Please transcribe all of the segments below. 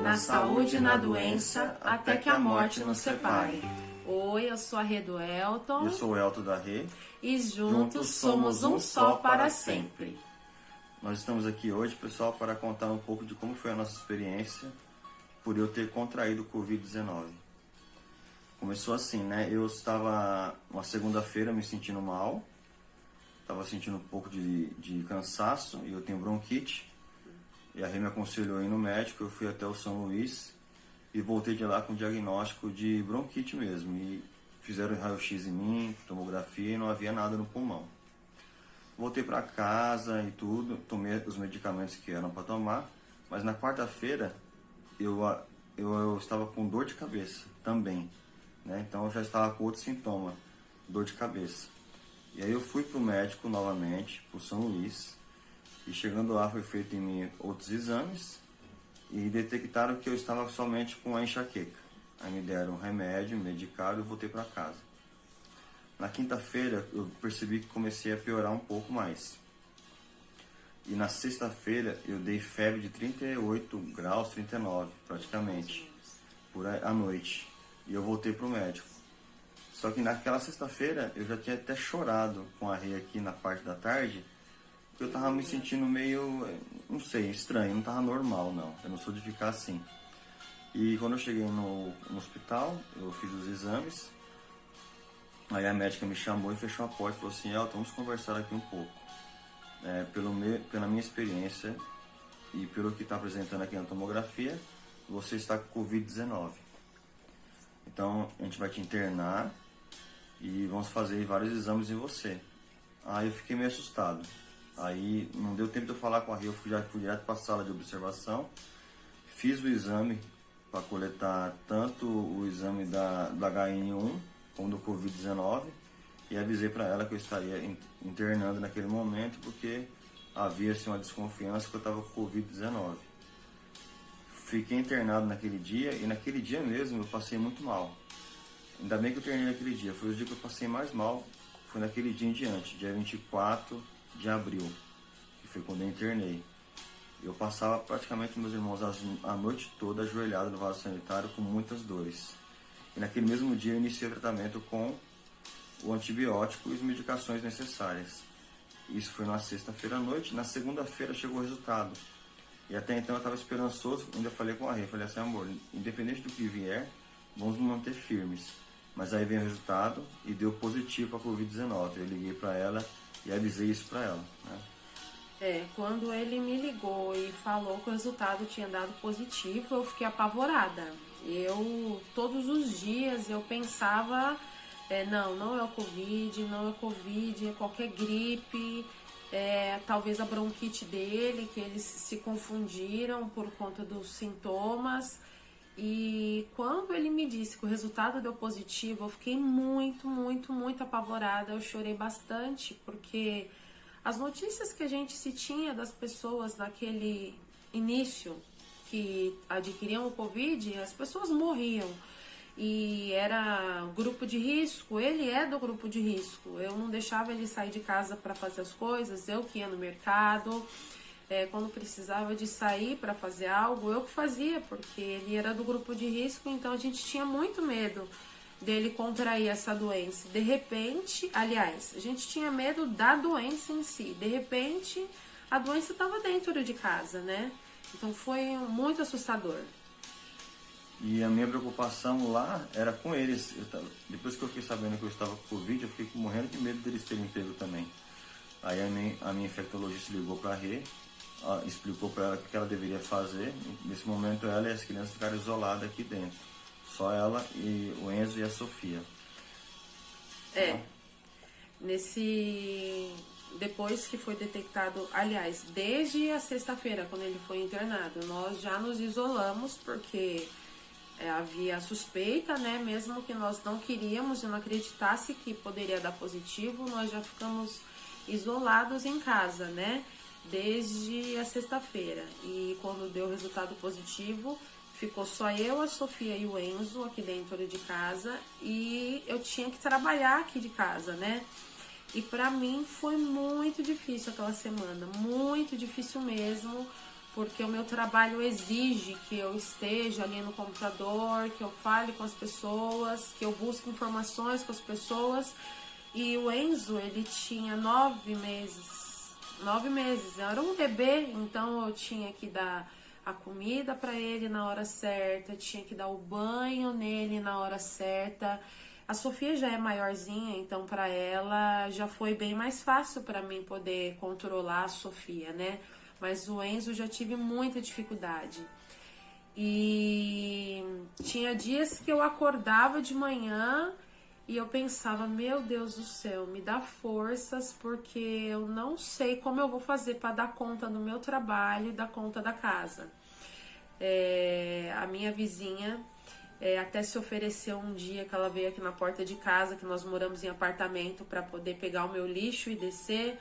Na saúde e na doença, até que a morte nos separe. Oi, eu sou a Rê do Elton. Eu sou o Elton da Rê. E juntos somos um só para sempre. Nós estamos aqui hoje, pessoal, para contar um pouco de como foi a nossa experiência por eu ter contraído o Covid-19. Começou assim, né? Eu estava uma segunda-feira me sentindo mal, estava sentindo um pouco de cansaço e eu tenho bronquite. E a Rê me aconselhou ir no médico, eu fui até o São Luís e voltei de lá com diagnóstico de bronquite mesmo. E fizeram raio-x em mim, tomografia e não havia nada no pulmão. Voltei para casa e tudo, tomei os medicamentos que eram para tomar, mas na quarta-feira eu estava com dor de cabeça também, né? Então eu já estava com outro sintoma, dor de cabeça. E aí eu fui para o médico novamente, para o São Luís, e chegando lá foi feito em mim outros exames e detectaram que eu estava somente com a enxaqueca. Aí me deram um remédio, me medicaram e eu voltei para casa. Na quinta-feira eu percebi que comecei a piorar um pouco mais. E na sexta-feira eu dei febre de 38 graus, 39 praticamente, por aí, à noite. E eu voltei para o médico. Só que naquela sexta-feira eu já tinha até chorado com a Rê aqui na parte da tarde, porque eu tava me sentindo meio, não sei, estranho, não tava normal não, eu não sou de ficar assim. E quando eu cheguei no hospital, eu fiz os exames, aí a médica me chamou e fechou a porta e falou assim: Elton, vamos conversar aqui um pouco. Pela minha experiência e pelo que está apresentando aqui na tomografia, você está com Covid-19. Então a gente vai te internar e vamos fazer vários exames em você. Aí eu fiquei meio assustado. Aí não deu tempo de eu falar com a Rê, eu já fui direto para a sala de observação, fiz o exame para coletar tanto o exame do HN1 como do Covid-19 e avisei para ela que eu estaria internando naquele momento porque havia assim, uma desconfiança que eu estava com Covid-19. Fiquei internado naquele dia e naquele dia mesmo eu passei muito mal. Ainda bem que eu internei naquele dia, foi o dia que eu passei mais mal, foi naquele dia em diante, dia 24 de abril, que foi quando eu internei. Eu passava praticamente, meus irmãos, a noite toda ajoelhado no vaso sanitário com muitas dores. E naquele mesmo dia eu iniciei o tratamento com o antibiótico e as medicações necessárias. Isso foi na sexta-feira à noite. Na segunda-feira chegou o resultado. E até então eu estava esperançoso, ainda falei com a Rê, falei assim: amor, independente do que vier, vamos nos manter firmes. Mas aí veio o resultado e deu positivo para a Covid-19. Eu liguei para ela e avisei isso para ela, né? Quando ele me ligou e falou que o resultado tinha dado positivo, eu fiquei apavorada. Todos os dias, eu pensava, não é o Covid, não é Covid, é qualquer gripe, talvez a bronquite dele, que eles se confundiram por conta dos sintomas. E quando ele me disse que o resultado deu positivo, eu fiquei muito, muito, muito apavorada. Eu chorei bastante, porque as notícias que a gente se tinha das pessoas naquele início que adquiriam o Covid, as pessoas morriam. E era grupo de risco, ele é do grupo de risco. Eu não deixava ele sair de casa para fazer as coisas, eu que ia no mercado. Quando precisava de sair para fazer algo, eu que fazia, porque ele era do grupo de risco, então a gente tinha muito medo dele contrair essa doença. De repente, aliás, a gente tinha medo da doença em si. De repente, a doença estava dentro de casa, né? Então foi muito assustador. E a minha preocupação lá era com eles. Depois que eu fiquei sabendo que eu estava com Covid, eu fiquei morrendo de medo deles terem pego também. Aí a minha infectologista ligou para a Rê, explicou para ela o que ela deveria fazer. Nesse momento ela e as crianças ficaram isoladas aqui dentro. Só ela e o Enzo e a Sofia. Depois que foi detectado, aliás, desde a sexta-feira, quando ele foi internado, nós já nos isolamos, porque havia suspeita, né? Mesmo que nós não queríamos e não acreditasse que poderia dar positivo, nós já ficamos isolados em casa, né? Desde a sexta-feira. E quando deu o resultado positivo, ficou só eu, a Sofia e o Enzo aqui dentro de casa, e eu tinha que trabalhar aqui de casa, né? E pra mim foi muito difícil aquela semana, muito difícil mesmo, porque o meu trabalho exige que eu esteja ali no computador, que eu fale com as pessoas, que eu busque informações com as pessoas. E o Enzo, ele tinha 9 meses. 9 meses, era um bebê, então eu tinha que dar a comida para ele na hora certa, tinha que dar o banho nele na hora certa. A Sofia já é maiorzinha, então para ela já foi bem mais fácil para mim poder controlar a Sofia, né? Mas o Enzo já tive muita dificuldade. E tinha dias que eu acordava de manhã e eu pensava, meu Deus do céu, me dá forças porque eu não sei como eu vou fazer para dar conta do meu trabalho e dar conta da casa. A minha vizinha até se ofereceu um dia que ela veio aqui na porta de casa, que nós moramos em apartamento, para poder pegar o meu lixo e descer.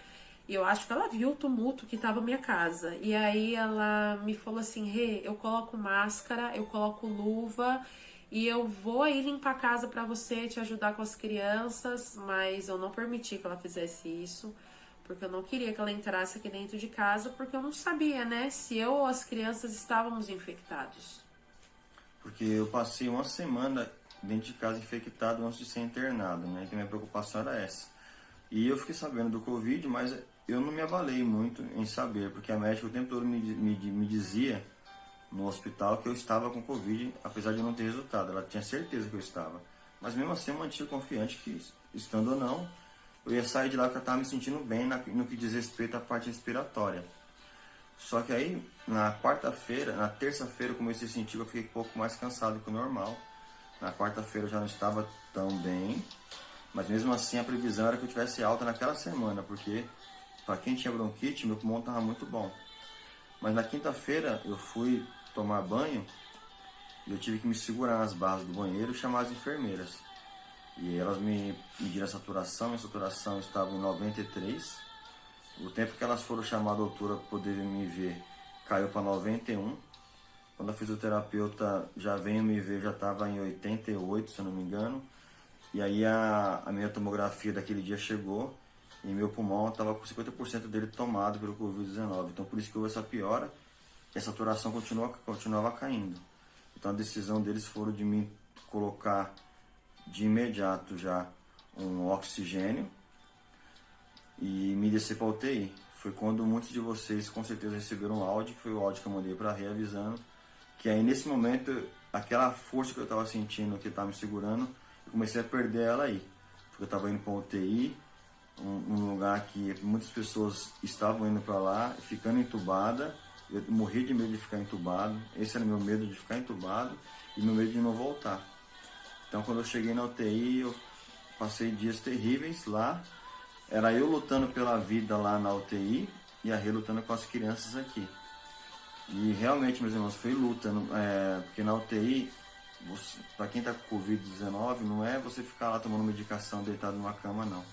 E eu acho que ela viu o tumulto que tava na minha casa. E aí ela me falou assim, Rê, eu coloco máscara, eu coloco luva e eu vou aí limpar a casa pra você, te ajudar com as crianças, mas eu não permiti que ela fizesse isso, porque eu não queria que ela entrasse aqui dentro de casa, porque eu não sabia, né, se eu ou as crianças estávamos infectados. Porque eu passei uma semana dentro de casa infectado antes de ser internado, né? Então minha preocupação era essa. E eu fiquei sabendo do Covid, mas eu não me abalei muito em saber, porque a médica o tempo todo me dizia no hospital que eu estava com Covid, apesar de não ter resultado. Ela tinha certeza que eu estava. Mas mesmo assim eu mantive confiante que, estando ou não, eu ia sair de lá porque eu estava me sentindo bem no que diz respeito à parte respiratória. Só que aí, na terça-feira eu comecei a sentir que eu fiquei um pouco mais cansado que o normal. Na quarta-feira eu já não estava tão bem, mas mesmo assim a previsão era que eu tivesse alta naquela semana, porque para quem tinha bronquite, meu pulmão estava muito bom. Mas na quinta-feira eu fui tomar banho e eu tive que me segurar nas barras do banheiro e chamar as enfermeiras. E elas me mediram a saturação, minha saturação estava em 93. O tempo que elas foram chamar a doutora para poder me ver caiu para 91. Quando a fisioterapeuta já veio me ver, já estava em 88, se eu não me engano. E aí a minha tomografia daquele dia chegou e meu pulmão estava com 50% dele tomado pelo Covid-19. Então por isso que houve essa piora e a saturação continuava caindo. Então a decisão deles foi de me colocar de imediato já um oxigênio e me descer para UTI. Foi quando muitos de vocês com certeza receberam um áudio, que foi o áudio que eu mandei para a Rê avisando, que aí nesse momento, aquela força que eu estava sentindo, que estava me segurando, eu comecei a perder ela aí. Porque eu estava indo para UTI, um lugar que muitas pessoas estavam indo para lá, ficando entubada. Eu morri de medo de ficar entubado, esse era o meu medo de ficar entubado e meu medo de não voltar. Então quando eu cheguei na UTI, eu passei dias terríveis lá. Era eu lutando pela vida lá na UTI e a Rê lutando com as crianças aqui. E realmente, meus irmãos, foi luta, porque na UTI, para quem está com Covid-19, não é você ficar lá tomando medicação deitado numa cama, não.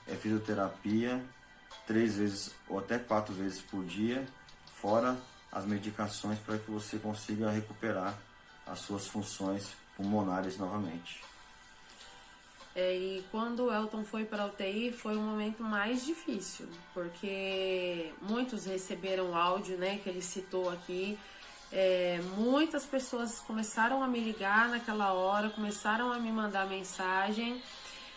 É fisioterapia 3 vezes ou até 4 vezes por dia, fora as medicações para que você consiga recuperar as suas funções pulmonares novamente. E quando o Elton foi para a UTI foi o momento mais difícil, porque muitos receberam o áudio, né, que ele citou aqui. Muitas pessoas começaram a me ligar naquela hora, começaram a me mandar mensagem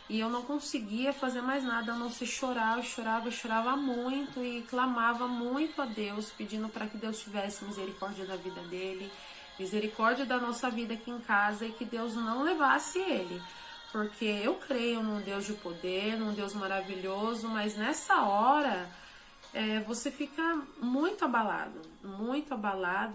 e eu não conseguia fazer mais nada a não ser chorar. Eu chorava muito e clamava muito a Deus, pedindo para que Deus tivesse misericórdia da vida dele, misericórdia da nossa vida aqui em casa e que Deus não levasse ele. Porque eu creio num Deus de poder, num Deus maravilhoso, mas nessa hora você fica muito abalado,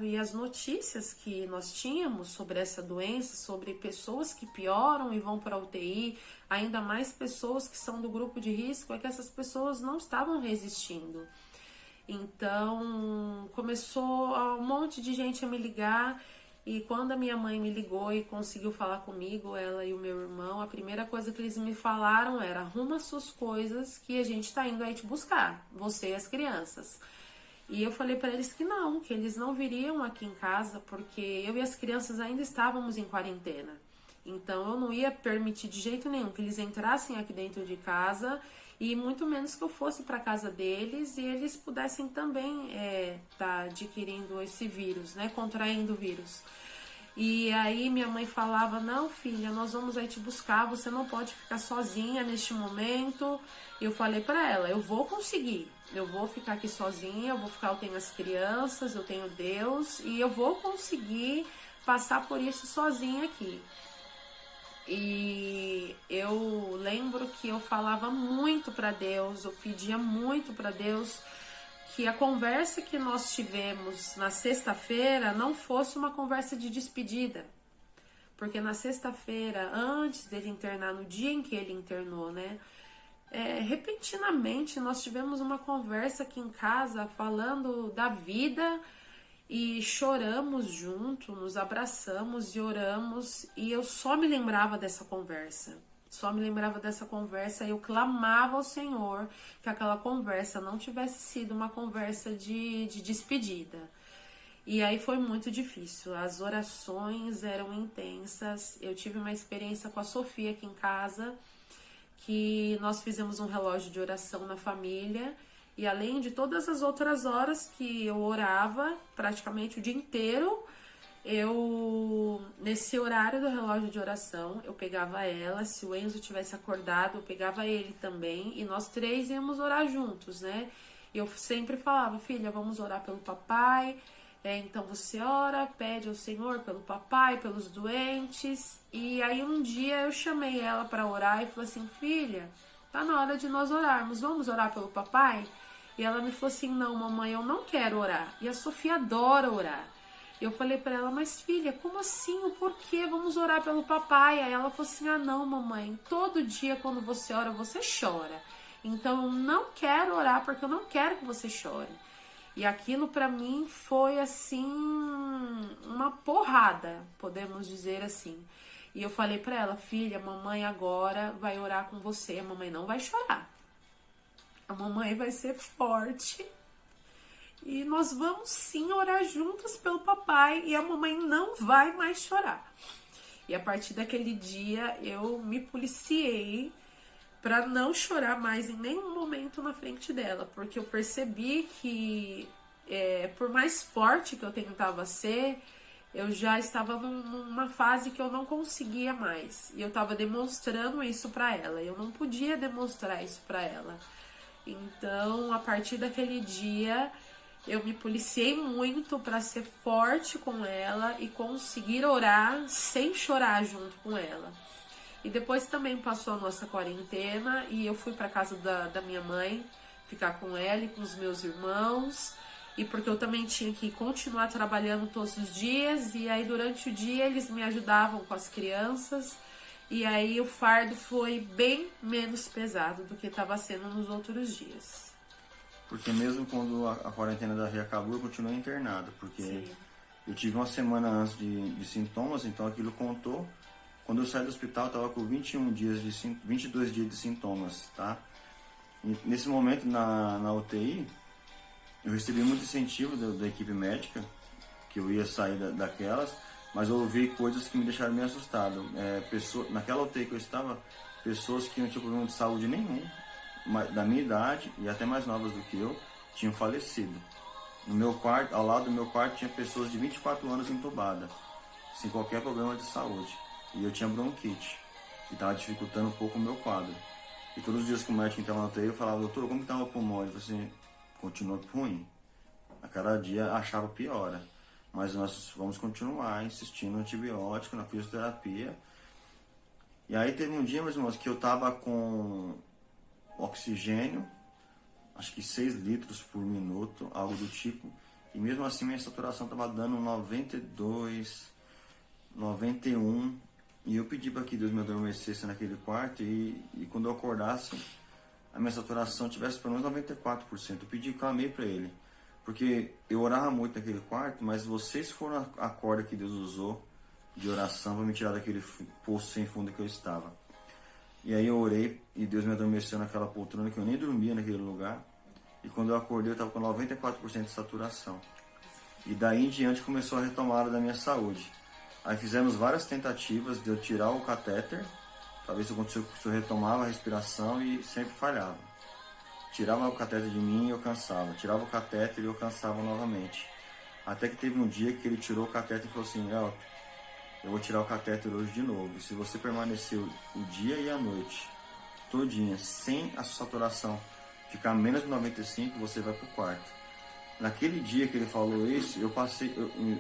e as notícias que nós tínhamos sobre essa doença, sobre pessoas que pioram e vão para a UTI, ainda mais pessoas que são do grupo de risco, é que essas pessoas não estavam resistindo. Então começou um monte de gente a me ligar. E quando a minha mãe me ligou e conseguiu falar comigo, ela e o meu irmão, a primeira coisa que eles me falaram era: arruma suas coisas que a gente tá indo aí te buscar, você e as crianças. E eu falei para eles que não, que eles não viriam aqui em casa, porque eu e as crianças ainda estávamos em quarentena. Então eu não ia permitir de jeito nenhum que eles entrassem aqui dentro de casa e muito menos que eu fosse para casa deles e eles pudessem também tá adquirindo esse vírus, né, contraindo o vírus. E aí minha mãe falava, não filha, nós vamos aí te buscar, você não pode ficar sozinha neste momento. Eu falei para ela, eu vou conseguir, eu vou ficar aqui sozinha, eu tenho as crianças, eu tenho Deus e eu vou conseguir passar por isso sozinha aqui. E eu lembro que eu falava muito para Deus, eu pedia muito para Deus que a conversa que nós tivemos na sexta-feira não fosse uma conversa de despedida. Porque na sexta-feira, antes dele internar, no dia em que ele internou, né? Repentinamente nós tivemos uma conversa aqui em casa falando da vida e choramos junto, nos abraçamos e oramos e eu só me lembrava dessa conversa. E eu clamava ao Senhor que aquela conversa não tivesse sido uma conversa de despedida. E aí foi muito difícil, as orações eram intensas. Eu tive uma experiência com a Sofia aqui em casa, que nós fizemos um relógio de oração na família. E além de todas as outras horas que eu orava, praticamente o dia inteiro, nesse horário do relógio de oração, eu pegava ela, se o Enzo tivesse acordado, eu pegava ele também, e nós três íamos orar juntos, né? Eu sempre falava, filha, vamos orar pelo papai, então você ora, pede ao Senhor pelo papai, pelos doentes, e aí um dia eu chamei ela para orar e falei assim, filha, tá na hora de nós orarmos, vamos orar pelo papai? E ela me falou assim, não mamãe, eu não quero orar, e a Sofia adora orar. Eu falei para ela, mas filha, como assim? O porquê? Vamos orar pelo papai. Aí ela falou assim, ah não mamãe, todo dia quando você ora, você chora. Então eu não quero orar porque eu não quero que você chore. E aquilo para mim foi assim, uma porrada, podemos dizer assim. E eu falei para ela, filha, mamãe agora vai orar com você, a mamãe não vai chorar. A mamãe vai ser forte. E nós vamos sim orar juntos pelo papai e a mamãe não vai mais chorar. E a partir daquele dia eu me policiei para não chorar mais em nenhum momento na frente dela, porque eu percebi que por mais forte que eu tentava ser, eu já estava numa fase que eu não conseguia mais. E eu estava demonstrando isso para ela. Eu não podia demonstrar isso para ela. Então, a partir daquele dia, eu me policiei muito para ser forte com ela e conseguir orar sem chorar junto com ela. E depois também passou a nossa quarentena e eu fui para casa da minha mãe, ficar com ela e com os meus irmãos. E porque eu também tinha que continuar trabalhando todos os dias, e aí durante o dia eles me ajudavam com as crianças. E aí o fardo foi bem menos pesado do que estava sendo nos outros dias. Porque mesmo quando a quarentena da Ria acabou, eu continuei internado, porque Sim. eu tive uma semana antes de sintomas, então aquilo contou. Quando eu saí do hospital, eu estava com 22 dias de sintomas, tá? E nesse momento, na UTI, eu recebi muito incentivo da equipe médica, que eu ia sair daquelas, mas eu ouvi coisas que me deixaram meio assustado. Naquela UTI que eu estava, pessoas que não tinham problema de saúde nenhum, da minha idade e até mais novas do que eu, tinham falecido. No meu quarto, ao lado do meu quarto, tinha pessoas de 24 anos entubadas, sem qualquer problema de saúde. E eu tinha bronquite, que estava dificultando um pouco o meu quadro. E todos os dias que o médico entrava na UTI, eu falava, doutor, como que está o pulmão? Ele falou assim, continua ruim. A cada dia achava piora. Mas nós vamos continuar insistindo no antibiótico, na fisioterapia. E aí teve um dia, meus irmãos, que eu estava com oxigênio, acho que 6 litros por minuto, algo do tipo. E mesmo assim minha saturação estava dando 92, 91. E eu pedi para que Deus me adormecesse naquele quarto e quando eu acordasse, a minha saturação tivesse pelo menos 94%. Eu pedi, clamei para Ele. Porque eu orava muito naquele quarto, mas vocês foram a corda que Deus usou de oração para me tirar daquele poço sem fundo que eu estava. E aí eu orei e Deus me adormeceu naquela poltrona que eu nem dormia naquele lugar. E quando eu acordei eu estava com 94% de saturação. E daí em diante começou a retomada da minha saúde. Aí fizemos várias tentativas de eu tirar o catéter, para ver se eu retomava a respiração e sempre falhava. tirava o catéter de mim e eu cansava. Tirava o catéter e eu cansava novamente. Até que teve um dia que ele tirou o catéter e falou assim, Elton, eu vou tirar o catéter hoje de novo. E se você permanecer o dia e a noite todinha sem a sua saturação ficar menos de 95, você vai pro quarto. Naquele dia que ele falou isso, eu passei,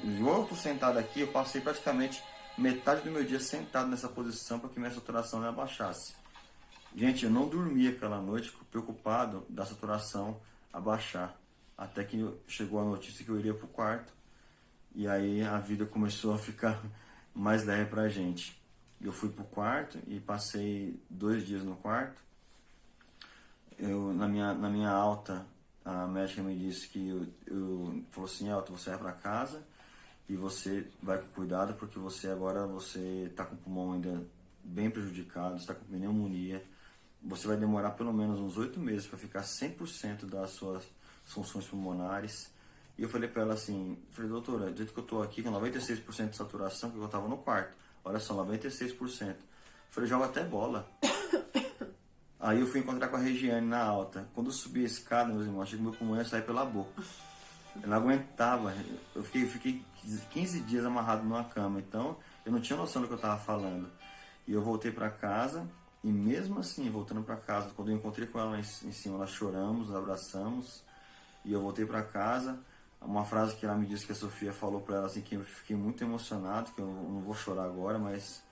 igual eu tô sentado aqui, eu passei praticamente metade do meu dia sentado nessa posição para que minha saturação não abaixasse. Gente, eu não dormi aquela noite preocupado da saturação abaixar. Até que chegou a notícia que eu iria pro quarto. E aí a vida começou a ficar mais leve pra gente. Eu fui pro quarto e passei 2 dias no quarto. Na minha alta, a médica me disse que falou assim, Elton, você vai para casa e você vai com cuidado porque você está com o pulmão ainda bem prejudicado, está com pneumonia, você vai demorar pelo menos uns 8 meses para ficar 100% das suas funções pulmonares. E eu falei para ela assim, doutora, do jeito que eu estou aqui com 96% de saturação, porque eu estava no quarto, olha só, 96%. Falei, joga até bola. Aí eu fui encontrar com a Regiane na alta. Quando eu subi a escada, meus irmãos, achei que meu pulmão ia sair pela boca. Eu não aguentava. Eu fiquei 15 dias amarrado numa cama. Então, eu não tinha noção do que eu estava falando. E eu voltei para casa. E mesmo assim, voltando para casa, quando eu encontrei com ela em cima, nós choramos, nos abraçamos. E eu voltei para casa. Uma frase que ela me disse que a Sofia falou para ela, assim, que eu fiquei muito emocionado, que eu não vou chorar agora, mas...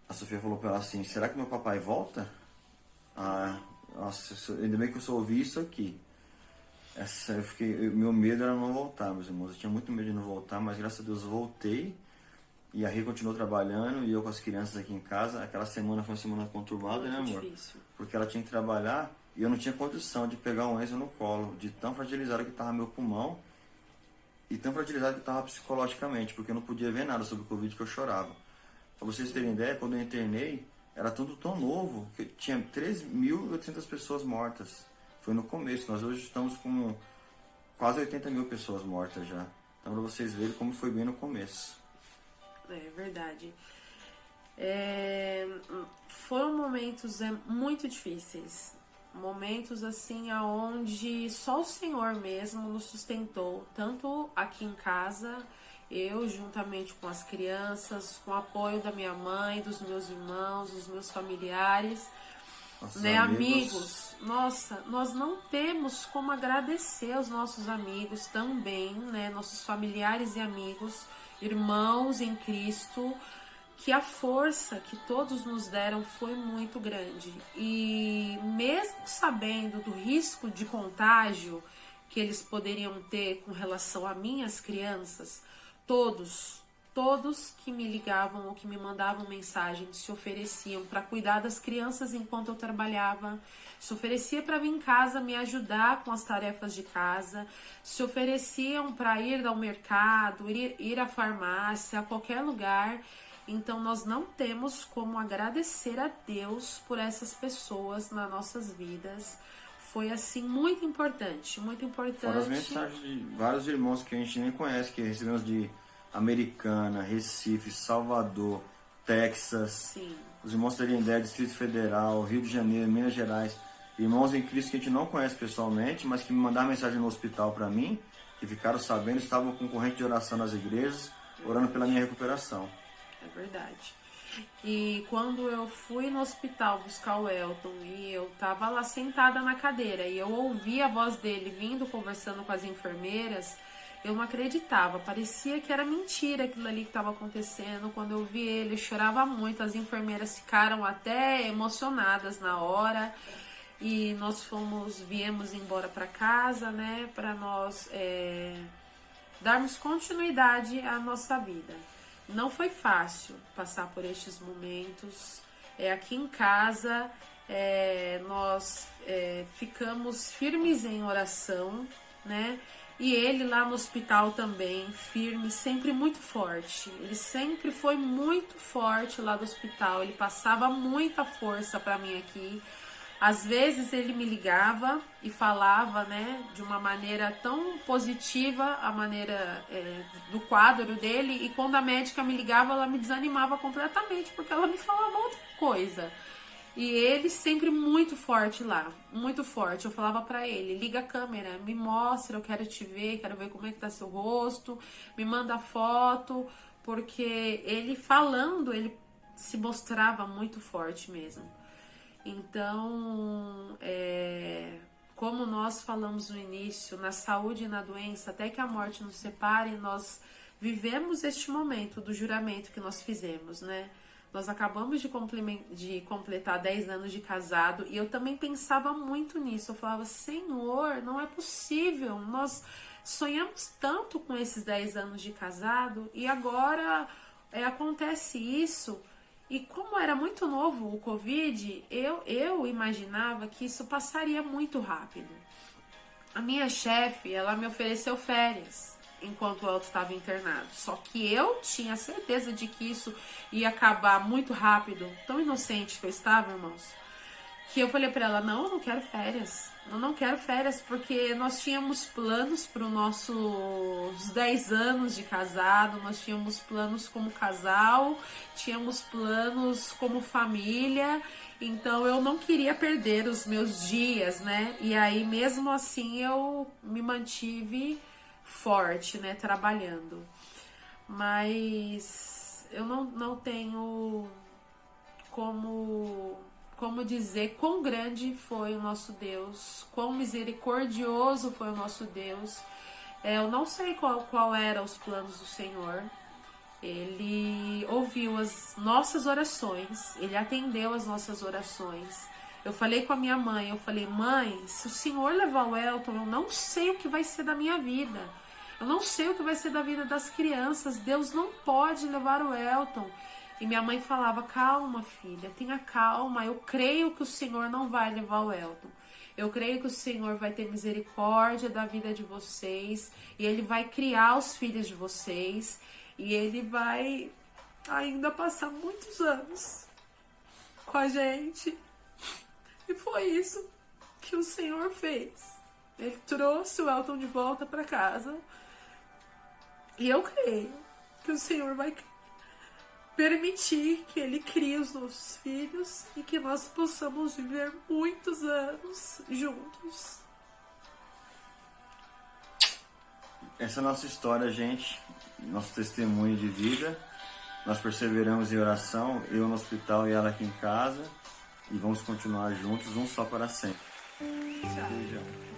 A Sofia falou para ela assim, será que meu papai volta? Nossa, ainda bem que eu só ouvi isso aqui. Meu medo era não voltar, meus irmãos. Eu tinha muito medo de não voltar, mas graças a Deus voltei. E a Rê continuou trabalhando e eu com as crianças aqui em casa. Aquela semana foi uma semana conturbada, né, amor? Difícil. Porque ela tinha que trabalhar e eu não tinha condição de pegar o Enzo no colo, de tão fragilizado que estava meu pulmão e tão fragilizado que estava psicologicamente, porque eu não podia ver nada sobre o Covid, que eu chorava. Para vocês terem ideia, quando eu internei, era tudo tão novo, que tinha 3.800 pessoas mortas. Foi no começo, nós hoje estamos com quase 80 mil pessoas mortas já. Então, para vocês verem como foi bem no começo. É verdade. Foram momentos muito difíceis. Momentos assim, aonde só o Senhor mesmo nos sustentou, tanto aqui em casa... Eu, juntamente com as crianças, com o apoio da minha mãe, dos meus irmãos, dos meus familiares, né, amigos. Nossa, nós não temos como agradecer aos nossos amigos também, né, nossos familiares e amigos, irmãos em Cristo, que a força que todos nos deram foi muito grande. E mesmo sabendo do risco de contágio que eles poderiam ter com relação a minhas crianças, todos que me ligavam ou que me mandavam mensagem se ofereciam para cuidar das crianças enquanto eu trabalhava, se oferecia para vir em casa me ajudar com as tarefas de casa, se ofereciam para ir ao mercado, ir à farmácia, a qualquer lugar. Então nós não temos como agradecer a Deus por essas pessoas nas nossas vidas. Foi assim muito importante, muito importante. Fora as mensagens de vários irmãos que a gente nem conhece, que recebemos de Americana, Recife, Salvador, Texas. Sim. Os irmãos teriam ideia, Distrito Federal, Rio de Janeiro, Minas Gerais. Irmãos em Cristo que a gente não conhece pessoalmente, mas que me mandaram mensagem no hospital para mim, que ficaram sabendo, estavam com corrente de oração nas igrejas, orando pela minha recuperação. É verdade. E quando eu fui no hospital buscar o Elton e eu tava lá sentada na cadeira e eu ouvi a voz dele vindo conversando com as enfermeiras, eu não acreditava, parecia que era mentira aquilo ali que estava acontecendo. Quando eu vi ele, eu chorava muito, as enfermeiras ficaram até emocionadas na hora e nós viemos embora para casa, né, para nós darmos continuidade à nossa vida. Não foi fácil passar por estes momentos. Aqui em casa, nós ficamos firmes em oração, né? E ele lá no hospital também, firme, sempre muito forte. Ele sempre foi muito forte lá do hospital. Ele passava muita força para mim aqui. Às vezes ele me ligava e falava, né, de uma maneira tão positiva, a maneira do quadro dele, e quando a médica me ligava, ela me desanimava completamente, porque ela me falava outra coisa. E ele sempre muito forte lá, muito forte. Eu falava pra ele, liga a câmera, me mostra, eu quero te ver, quero ver como é que tá seu rosto, me manda foto, porque ele falando, ele se mostrava muito forte mesmo. Então, como nós falamos no início, na saúde e na doença, até que a morte nos separe, nós vivemos este momento do juramento que nós fizemos, né? Nós acabamos de completar 10 anos de casado e eu também pensava muito nisso. Eu falava, Senhor, não é possível. Nós sonhamos tanto com esses 10 anos de casado e agora acontece isso. E como era muito novo o Covid, eu imaginava que isso passaria muito rápido. A minha chefe, ela me ofereceu férias enquanto o Elton estava internado. Só que eu tinha certeza de que isso ia acabar muito rápido. Tão inocente que eu estava, irmãos, que eu falei pra ela, não, eu não quero férias. Eu não quero férias, porque nós tínhamos planos para os nossos 10 anos de casado, nós tínhamos planos como casal, tínhamos planos como família, então eu não queria perder os meus dias, né? E aí, mesmo assim, eu me mantive forte, né, trabalhando. Mas eu não tenho como dizer quão grande foi o nosso Deus, quão misericordioso foi o nosso Deus. Eu não sei qual eram os planos do Senhor. Ele ouviu as nossas orações, ele atendeu as nossas orações. Eu falei com a minha mãe, eu falei, mãe, se o Senhor levar o Elton, eu não sei o que vai ser da minha vida. Eu não sei o que vai ser da vida das crianças. Deus não pode levar o Elton. E minha mãe falava, calma, filha, tenha calma. Eu creio que o Senhor não vai levar o Elton. Eu creio que o Senhor vai ter misericórdia da vida de vocês. E Ele vai criar os filhos de vocês. E Ele vai ainda passar muitos anos com a gente. E foi isso que o Senhor fez. Ele trouxe o Elton de volta para casa. E eu creio que o Senhor vai permitir que Ele crie os nossos filhos e que nós possamos viver muitos anos juntos. Essa é a nossa história, gente, nosso testemunho de vida. Nós perseveramos em oração, eu no hospital e ela aqui em casa, e vamos continuar juntos, um só para sempre. Tchau. Beijão.